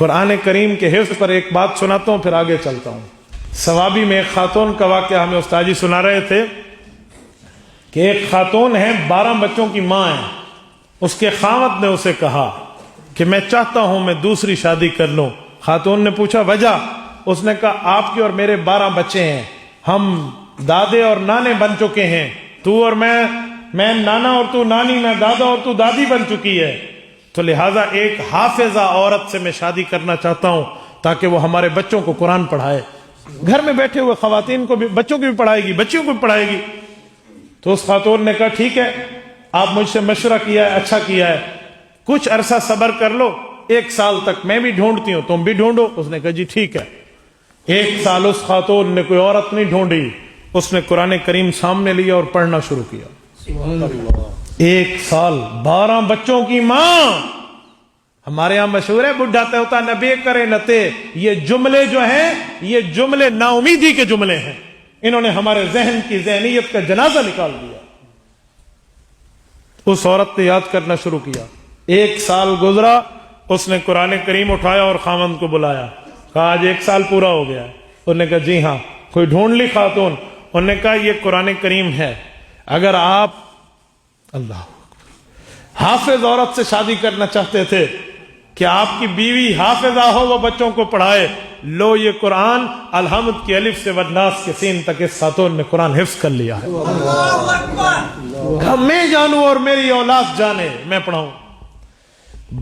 قرآن کریم کے حفظ پر ایک بات سناتا ہوں پھر آگے چلتا ہوں۔ ثوابی میں ایک خاتون کا واقعہ ہمیں استاد جی سنا رہے تھے کہ ایک خاتون ہے، 12 بچوں کی ماں ہے۔ اس کے خاوند نے اسے کہا کہ میں چاہتا ہوں میں دوسری شادی کر لوں۔ خاتون نے پوچھا وجہ؟ اس نے کہا آپ کے اور میرے 12 بچے ہیں، ہم دادے اور نانے بن چکے ہیں، تو اور میں نانا اور تو نانی، میں دادا اور تو دادی بن چکی ہے، تو لہٰذا ایک حافظہ عورت سے میں شادی کرنا چاہتا ہوں تاکہ وہ ہمارے بچوں کو قرآن پڑھائے، گھر میں بیٹھے ہوئے خواتین کو بھی، بچوں کو بھی پڑھائے گی، بچیوں کو بھی پڑھائے گی۔ تو اس خاتون نے کہا ٹھیک ہے، آپ مجھ سے مشورہ کیا ہے، اچھا کیا ہے، کچھ عرصہ صبر کر لو، 1 سال تک میں بھی ڈھونڈتی ہوں، تم بھی ڈھونڈو۔ اس نے کہا جی ٹھیک ہے۔ 1 سال اس خاتون نے کوئی عورت نہیں ڈھونڈی، اس نے قرآن کریم سامنے لیا اور پڑھنا شروع کیا۔ 1 سال 12 بچوں کی ماں۔ ہمارے ہاں مشہور ہے بڈھا تے ہوتا نبی کرے نتے، یہ جملے جو ہیں یہ جملے نا امیدی کے جملے ہیں، انہوں نے ہمارے ذہن کی ذہنیت کا جنازہ نکال دیا۔ اس عورت نے یاد کرنا شروع کیا، 1 سال گزرا، اس نے قرآن کریم اٹھایا اور خاوند کو بلایا، کہا آج 1 سال پورا ہو گیا ہے۔ انہوں نے کہا جی ہاں، کوئی ڈھونڈ لی خاتون؟ انہوں نے کہا یہ قرآن کریم ہے، اگر آپ اللہ حافظ عورت سے شادی کرنا چاہتے تھے کہ آپ کی بیوی حافظہ ہو، وہ بچوں کو پڑھائے، لو یہ قرآن الحمد کی الف سے والناس کے سین تک اس خاتون نے قرآن حفظ کر لیا ہے۔ میں جانوں اور میری اولاد جانے، میں پڑھاؤں۔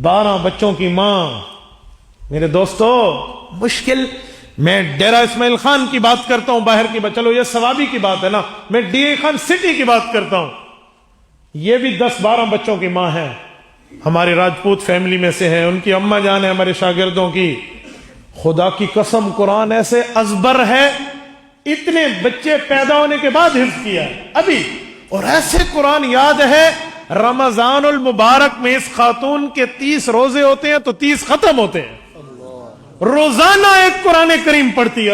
12 بچوں کی ماں۔ میرے دوستو مشکل، میں ڈیرہ اسماعیل خان کی بات کرتا ہوں، باہر کی بات، چلو یہ ثوابی کی بات ہے نا، میں ڈی اے خان سٹی کی بات کرتا ہوں، یہ بھی 10-12 بچوں کی ماں ہے، ہماری راجپوت فیملی میں سے ہے، ان کی اماں جان ہے ہمارے شاگردوں کی۔ خدا کی قسم قرآن ایسے ازبر ہے، اتنے بچے پیدا ہونے کے بعد حفظ کیا ہے ابھی، اور ایسے قرآن یاد ہے۔ رمضان المبارک میں اس خاتون کے 30 روزے ہوتے ہیں تو 30 ختم ہوتے ہیں، روزانہ ایک قرآن کریم پڑھتی ہے،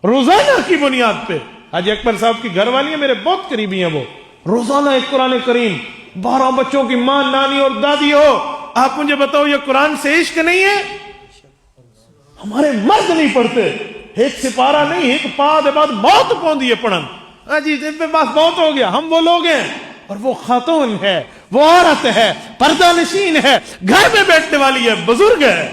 روزانہ کی بنیاد پہ۔ حاجی اکبر صاحب کی گھر والی ہیں، میرے بہت قریبی ہیں، وہ روزانہ ایک قرآن کریم۔ 12 بچوں کی ماں، نانی اور دادی ہو، آپ مجھے بتاؤ یہ قرآن سے عشق نہیں ہے؟ ہمارے مرد نہیں پڑھتے، ایک سپارہ نہیں، ایک پا دے بعد موت پوندی ہے پڑھن، جی جن پہ بس موت ہو گیا، ہم وہ لوگ ہیں، اور وہ خاتون ہے، وہ عورت ہے، پردہ نشین ہے، گھر میں بیٹھنے والی ہے، بزرگ ہے۔